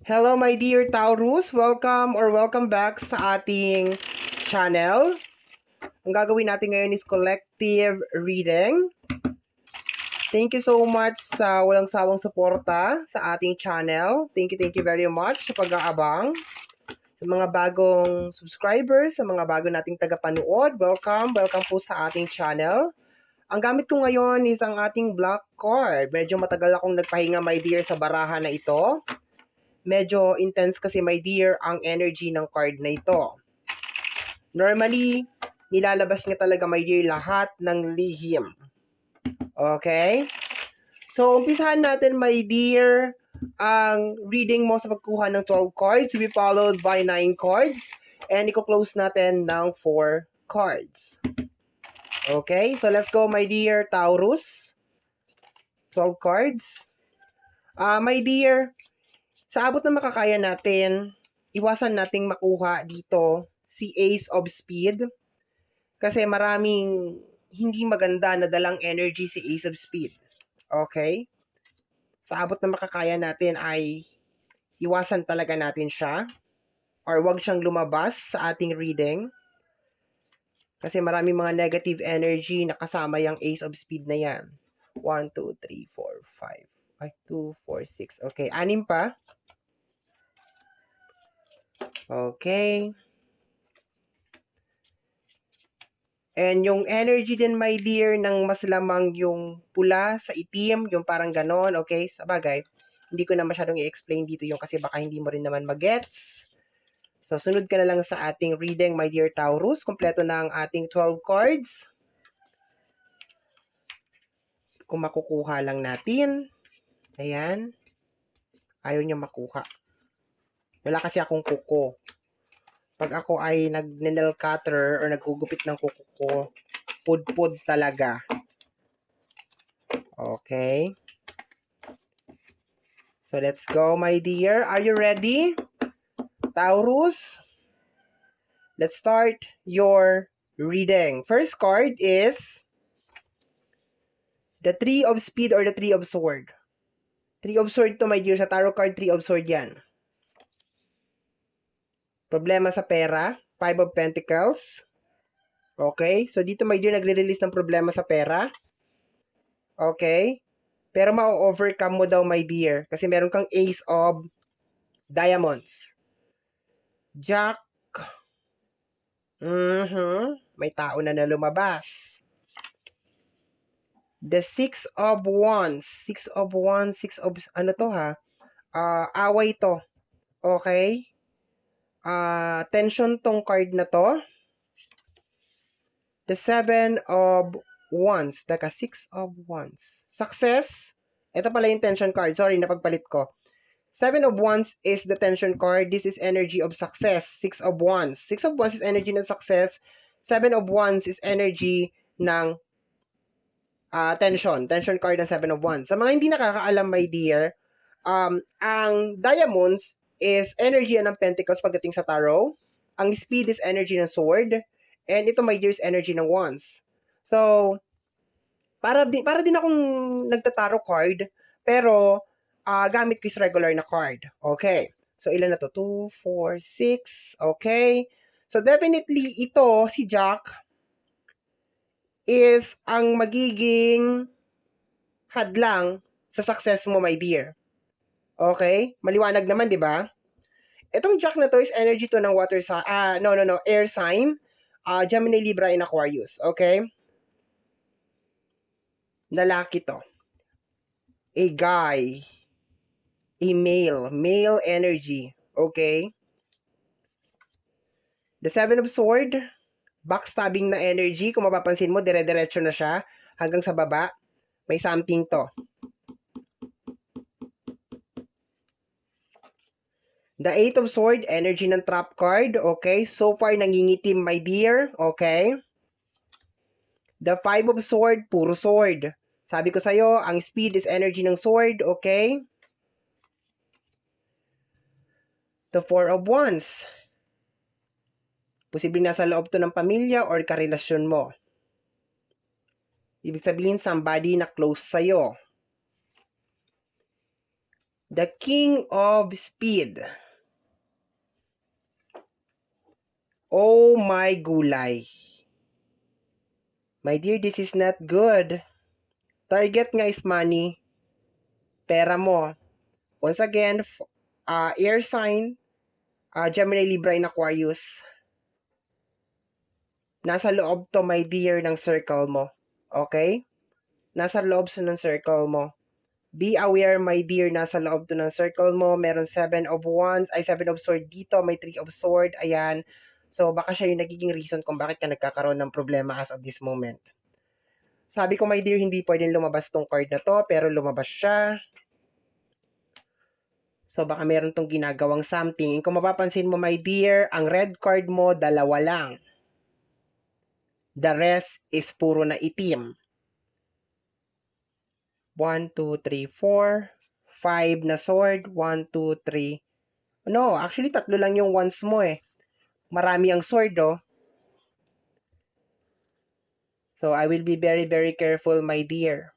Hello my dear Taurus, welcome back sa ating channel. Ang gagawin natin ngayon is collective reading. Thank you so much sa walang sawang suporta sa ating channel. Thank you very much sa pag-aabang. Sa mga bagong subscribers, sa mga bago nating tagapanood, welcome po sa ating channel. Ang gamit ko ngayon is ang ating black card. Medyo matagal akong nagpahinga my dear sa baraha na ito. Medyo intense kasi my dear ang energy ng card na ito. Normally, nilalabas niya talaga my dear lahat ng lihim. Okay? So, umpisahan natin my dear ang reading mo sa pagkuha ng 12 cards will be followed by 9 cards and i-close natin ng 4 cards. Okay? So, let's go my dear Taurus. 12 cards. My dear, sa abot na makakaya natin, iwasan nating makuha dito si Ace of Speed kasi maraming hindi maganda na dalang energy si Ace of Speed. Okay? Sa abot na makakaya natin ay iwasan talaga natin siya or wag siyang lumabas sa ating reading kasi maraming mga negative energy na kasama yung Ace of Speed na yan. 1, 2, 3, 4, 5. Ay, 2, 4, 6. Okay, 6 pa. Okay. And yung energy din, my dear, ng mas lamang yung pula sa itim, yung parang ganon, okay? Sa bagay, hindi ko na masyadong i-explain dito yung kasi baka hindi mo rin naman magets. So, sunod ka na lang sa ating reading, my dear Taurus. Kompleto na ang ating 12 cards. Kung makukuha lang natin. Ayan. Ayaw niya makuha. Wala kasi akong kuko. Pag ako ay nag-nail cutter or naggugupit ng kuko ko, pud-pud talaga. Okay. So, let's go, my dear. Are you ready? Taurus? Let's start your reading. First card is the Three of Speed or the Three of Sword. Three of Sword to, my dear. Sa tarot card, Three of Sword yan. Problema sa pera. Five of Pentacles. Okay? So, dito, my dear, nagre-release ng problema sa pera. Okay? Pero ma-overcome mo daw, my dear. Kasi meron kang Ace of Diamonds. Jack. May tao na lumabas. The Six of Wands. Six of Wands. Ano to ha? Away to. Okay? Tension tong card na to. The Seven of Wands. Teka, Six of Wands. Success. Ito pala yung tension card. Sorry, napagpalit ko. Seven of Wands is the tension card. This is energy of success. Six of Wands. Six of Wands is energy ng success. Seven of Wands is energy ng tension. Tension card ng Seven of Wands. Sa mga hindi nakakaalam, my dear, ang Diamonds is energy ng Pentacles pagdating sa Tarot. Ang Speed is energy ng Sword. And ito, my dear, is energy ng Wands. So, para din akong nagtataro card, pero gamit ko is regular na card. Okay. So, ilan na to? 2, 4, 6. Okay. So, definitely, ito, si Jack, is ang magiging hadlang sa success mo, my dear. Okay? Maliwanag naman, di ba? Itong Jack na to is energy to ng water sign. Air sign. Gemini, Libra, and Aquarius. Okay? Lalaki to. A guy. A male. Male energy. Okay? The Seven of Sword. Backstabbing na energy. Kung mapapansin mo, dire-diretso na siya. Hanggang sa baba. May something to. The Eight of Sword, energy ng trap card. Okay? So far, nangingitim, my dear. Okay? The Five of Sword, puro sword. Sabi ko sa'yo, ang speed is energy ng sword. Okay? The Four of Wands. Posibleng nasa loob to ng pamilya or karelasyon mo. Ibig sabihin, somebody na close sa'yo. The King of Speed. Oh my gulay. My dear, this is not good. Target nga is money. Pera mo. Once again, air sign, Gemini, Libra, and Aquarius. Nasa loob to, my dear, ng circle mo. Okay? Nasa loob sa ng circle mo. Be aware, my dear, nasa loob to ng circle mo. Meron 7 of Wands, 7 of Sword dito. May 3 of Sword. Ayan. So, baka siya yung nagiging reason kung bakit ka nagkakaroon ng problema as of this moment. Sabi ko, my dear, hindi pwedeng lumabas tong card na to, pero lumabas siya. So, baka meron tong ginagawang something. Kung mapapansin mo, my dear, ang red card mo, 2 lang. The rest is puro na itim. 1, 2, 3, 4. 5 na sword. 1, 2, 3. No, actually, 3 lang yung wands mo eh. Marami ang sword, oh. So, I will be very, very careful, my dear.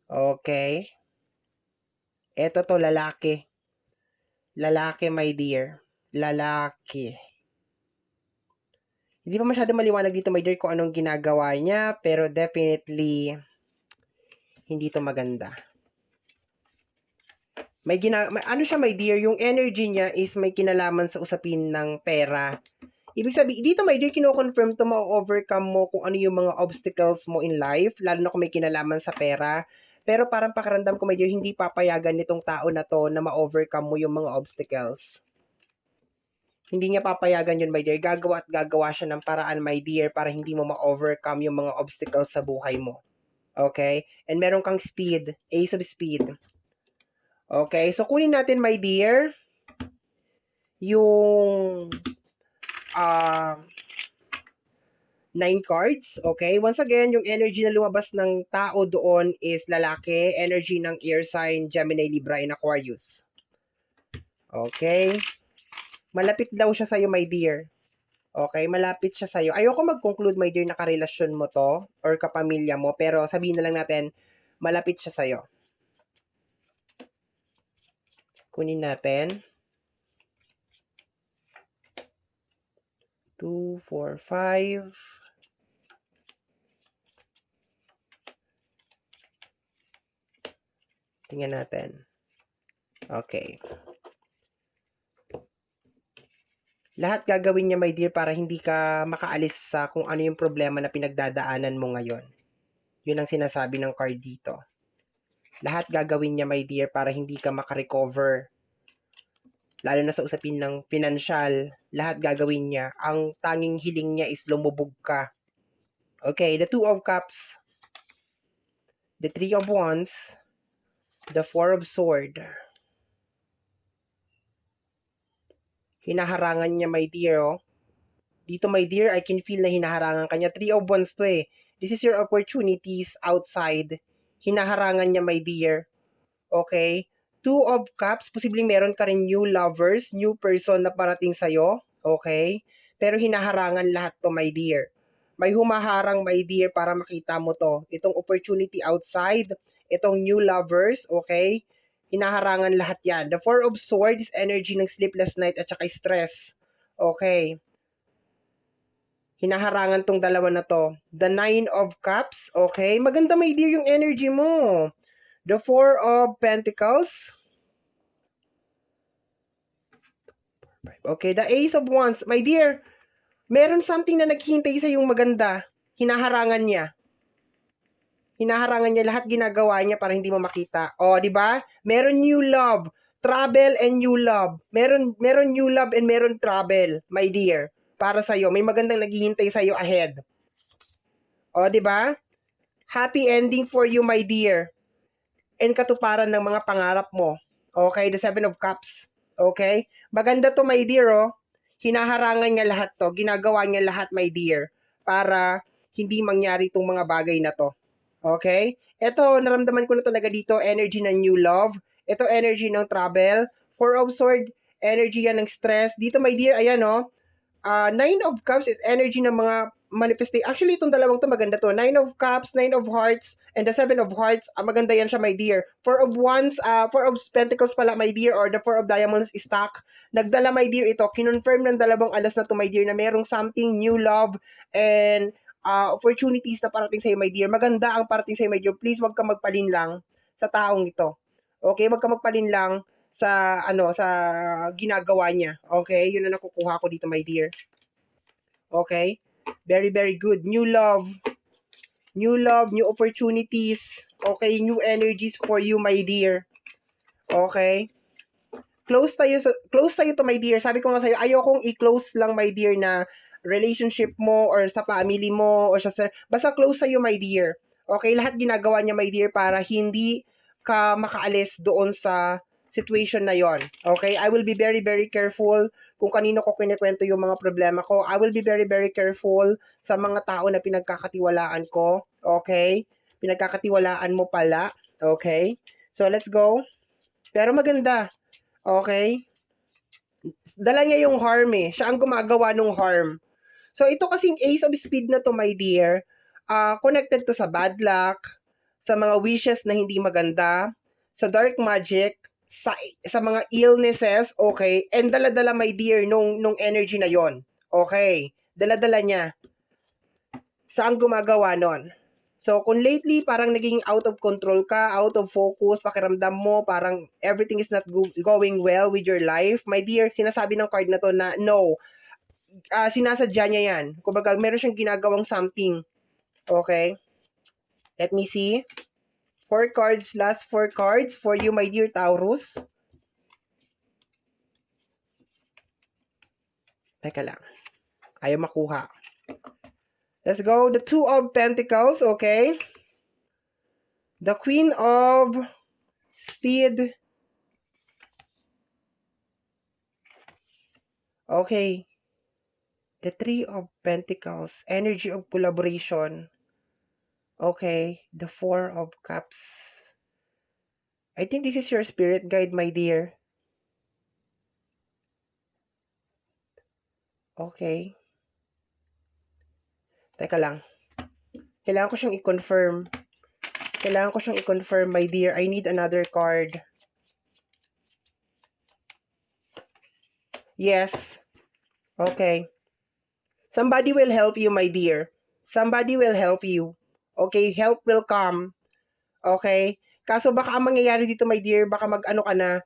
Okay. Eto to, lalaki. Lalaki, my dear. Lalaki. Hindi pa masyado maliwanag dito, my dear, kung anong ginagawa niya. Pero definitely, hindi to maganda. Ano siya, my dear, yung energy niya is may kinalaman sa usapin ng pera. Ibig sabihin, dito, my dear, kino-confirm to, ma-overcome mo kung ano yung mga obstacles mo in life, lalo na kung may kinalaman sa pera. Pero parang pakiramdam ko, my dear, hindi papayagan nitong tao na to na ma-overcome mo yung mga obstacles. Hindi niya papayagan yun, my dear. Gagawa at gagawa siya ng paraan, my dear, para hindi mo ma-overcome yung mga obstacles sa buhay mo. Okay? And meron kang speed. Ace of speed. Okay? So, kunin natin, my dear, yung 9 cards. Okay? Once again, yung energy na lumabas ng tao doon is lalaki. Energy ng air sign, Gemini, Libra, and Aquarius. Okay? Malapit daw siya sa'yo, my dear. Okay? Malapit siya sa'yo. Ayoko mag-conclude, my dear, na karelasyon mo to or kapamilya mo. Pero sabihin na lang natin, malapit siya sa'yo. Kunin natin. 2, 4, 5. Tingnan natin. Okay. Lahat gagawin niya, my dear, para hindi ka makaalis sa kung ano yung problema na pinagdadaanan mo ngayon. Yun ang sinasabi ng card dito. Lahat gagawin niya, my dear, para hindi ka makarecover. Lalo na sa usapin ng financial, lahat gagawin niya. Ang tanging hiling niya is lumubog ka. Okay, the 2 of Cups, the 3 of Wands, the 4 of Sword. Hinaharangan niya, my dear, oh. Dito, my dear, I can feel na hinaharangan kanya. 3 of Wands to eh. This is your opportunities outside. Hinaharangan niya, my dear. Okay? 2 of Cups, posibleng meron ka rin new lovers, new person na parating sa'yo. Okay? Pero hinaharangan lahat to, my dear. May humaharang, my dear, para makita mo to. Itong opportunity outside, itong new lovers, okay? Hinaharangan lahat yan. The 4 of Swords is energy ng sleepless night at saka stress. Okay? Hinaharangan tong dalawa na to. The 9 of Cups, okay? Maganda, my dear, yung energy mo. The 4 of Pentacles. Okay, the Ace of Wands. My dear, meron something na naghihintay sa yung maganda. Hinaharangan niya. Hinaharangan niya lahat ginagawa niya para hindi mo makita. O, di ba? Meron new love, travel and new love. Meron new love and meron travel, my dear. Para sa iyo, may magandang naghihintay sa iyo ahead. O, di ba? Happy ending for you, my dear. And katuparan ng mga pangarap mo. Okay, the 7 of Cups. Okay? Maganda to, my dear, oh. Hinaharangan niya lahat to. Ginagawa niya lahat, my dear, para hindi mangyari itong mga bagay na to. Okay? Ito, naramdaman ko na talaga dito, energy ng new love. Ito, energy ng travel. 4 of Sword, energy yan ng stress. Dito, my dear, ayan, oh. 9 of Cups is energy ng mga manifestation. Actually, itong dalawang to maganda to. Nine of Cups, Nine of Hearts, and the Seven of Hearts. Maganda yan siya, my dear. Four of Wands, Four of Pentacles pala, my dear, or the Four of Diamonds is stuck. Nagdala, my dear, ito. Kinonfirm ng dalawang alas na to, my dear, na merong something new love and opportunities na parating sa'yo, my dear. Maganda ang parating sa'yo, my dear. Please, wag ka magpalinlang sa taong ito. Okay? Wag ka magpalinlang sa sa ginagawa niya. Okay? Yun ang nakukuha ko dito, my dear. Okay? Very, very good. New love, new opportunities. Okay? New energies for you, my dear. Okay? Close tayo to, my dear. Sabi ko nga sa'yo, ayokong i-close lang, my dear, na relationship mo or sa family mo or sa basta close sa'yo, my dear. Okay? Lahat ginagawa niya, my dear, para hindi ka makaalis doon sa situation na yon. Okay? I will be very, very careful kung kanino ko kinikwento yung mga problema ko. I will be very, very careful sa mga tao na pinagkakatiwalaan ko. Okay? Pinagkakatiwalaan mo pala. Okay? So, let's go. Pero maganda. Okay? Dala niya yung harm eh. Siya ang gumagawa ng harm. So, ito kasing Ace of Speed na to, my dear, connected to sa bad luck, sa mga wishes na hindi maganda, sa dark magic, sa mga illnesses, okay? And dala-dala, my dear, nung energy na yon. Okay? Dala-dala niya. Siya ang gumagawa nun. So, kung lately parang naging out of control ka, out of focus, pakiramdam mo, parang everything is not going well with your life, my dear, sinasabi ng card na to na no, sinasadya niya yan. Kumbaga, meron siyang ginagawang something. Okay? Let me see. 4 cards, last 4 cards for you, my dear Taurus. Teka lang. Ayaw makuha. Let's go. The Two of Pentacles, okay? The Queen of Speed. Okay. The Three of Pentacles. Energy of collaboration. Okay. The Four of Cups. I think this is your spirit guide, my dear. Okay. Teka lang. Kailangan ko siyang i-confirm. Kailangan ko siyang i-confirm, my dear. I need another card. Yes. Okay. Somebody will help you, my dear. Somebody will help you. Okay? Help will come. Okay? Kaso baka ang mangyayari dito, my dear, baka mag-ano ka na,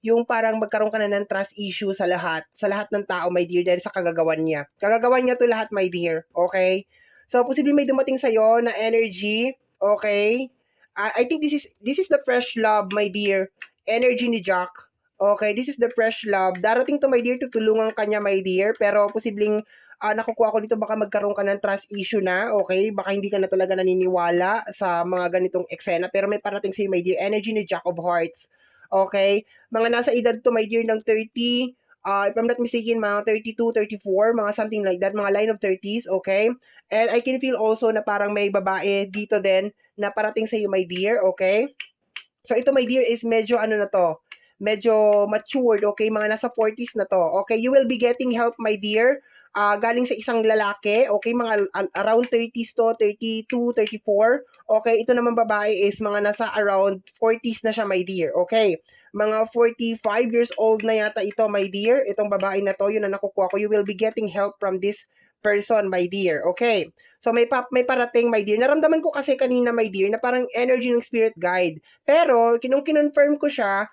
yung parang magkaroon ka na ng trust issue sa lahat ng tao, my dear, dahil sa kagagawan niya. Kagagawan niya to lahat, my dear. Okay? So, posibleng may dumating sa'yo na energy. Okay? I think this is the fresh love, my dear. Energy ni Jack. Okay? This is the fresh love. Darating to, my dear, tutulungan ka niya, my dear. Pero posibleng nakukuha ko dito baka magkaroon ka ng trust issue na, okay? Baka hindi ka na talaga naniniwala sa mga ganitong eksena, pero may parating sa'yo, my dear, energy ni Jack of Hearts. Okay? Mga nasa edad to, my dear, ng 30, if I'm not mistaken, mga 32, 34, mga something like that, mga line of 30s, okay? And I can feel also na parang may babae dito din na parating sa'yo, my dear, okay? So, ito, my dear, is medyo ano na to, medyo matured, okay? Mga nasa 40s na to, okay? You will be getting help, my dear, galing sa isang lalaki, okay, mga around 30s to, 32, 34, okay, ito naman babae is mga nasa around 40s na siya, my dear, okay, mga 45 years old na yata ito, my dear, itong babae na to, yun na nakukuha ko, you will be getting help from this person, my dear, okay, so may parating, my dear, naramdaman ko kasi kanina, my dear, na parang energy ng spirit guide, pero, kinonfirm ko siya,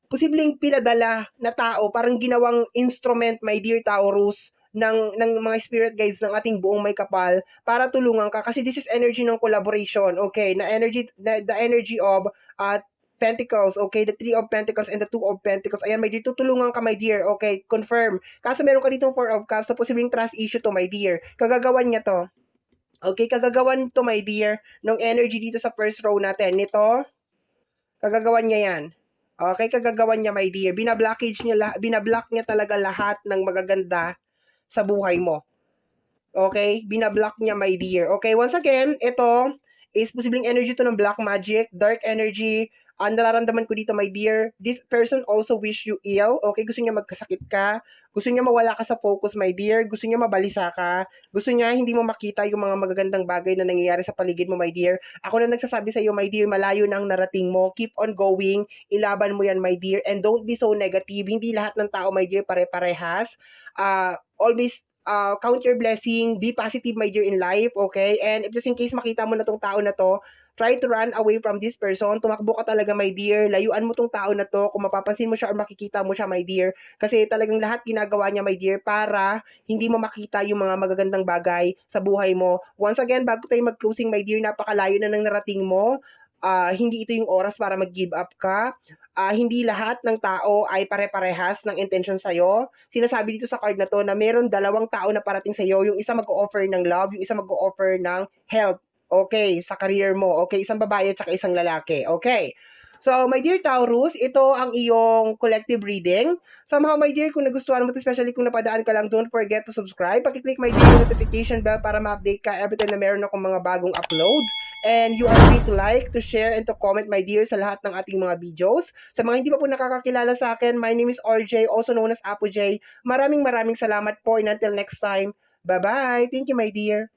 posibleng pinadala na tao, parang ginawang instrument, my dear Taurus, ng mga spirit guides ng ating buong may kapal para tulungan ka kasi this is energy ng collaboration, okay, the energy of Pentacles, okay, the Three of Pentacles and the Two of Pentacles, ayan, my dear, tutulungan ka, my dear, okay, confirm, kaso meron ka ditong Four of Cups, so posibleng trust issue to, my dear, kagagawan niya to, okay, kagagawan to, my dear, ng energy dito sa first row natin, nito, kagagawan niya yan. Okay, kagagawan niya, my dear. Binablock niya talaga lahat ng magaganda sa buhay mo. Okay? Binablock niya, my dear. Okay, once again, ito is posibleng energy to ng black magic, dark energy, ang nararamdaman ko dito, my dear, this person also wish you ill. Okay, gusto niya magkasakit ka. Gusto niya mawala ka sa focus, my dear. Gusto niya mabalisa ka. Gusto niya hindi mo makita yung mga magagandang bagay na nangyayari sa paligid mo, my dear. Ako na nagsasabi sa iyo, my dear, malayo na ang narating mo. Keep on going. Ilaban mo yan, my dear. And don't be so negative. Hindi lahat ng tao, my dear, pare-parehas. Always count your blessing. Be positive, my dear, in life. Okay? And if just in case makita mo na tong tao na to, try to run away from this person. Tumakbo ka talaga, my dear. Layuan mo tong tao na to. Kung mapapansin mo siya or makikita mo siya, my dear. Kasi talagang lahat ginagawa niya, my dear, para hindi mo makita yung mga magagandang bagay sa buhay mo. Once again, bago tayo mag-closing, my dear, napakalayo na ng narating mo. Hindi ito yung oras para mag-give up ka. Hindi lahat ng tao ay pare-parehas ng intention sa'yo. Sinasabi dito sa card na to na meron dalawang tao na parating sa'yo. Yung isa mag-o-offer ng love, yung isa mag-o-offer ng help. Okay, sa career mo. Okay, isang babae at saka isang lalaki. Okay. So, my dear Taurus, ito ang iyong collective reading. Somehow, my dear, kung nagustuhan mo ito, especially kung napadaan ka lang, don't forget to subscribe. Pakiclick my dear notification bell para ma-update ka every time na meron akong mga bagong upload. And you are free to like, to share, and to comment, my dear, sa lahat ng ating mga videos. Sa mga hindi pa po nakakakilala sa akin, my name is RJ, also known as Apo J. Maraming salamat po, and until next time, bye-bye. Thank you, my dear.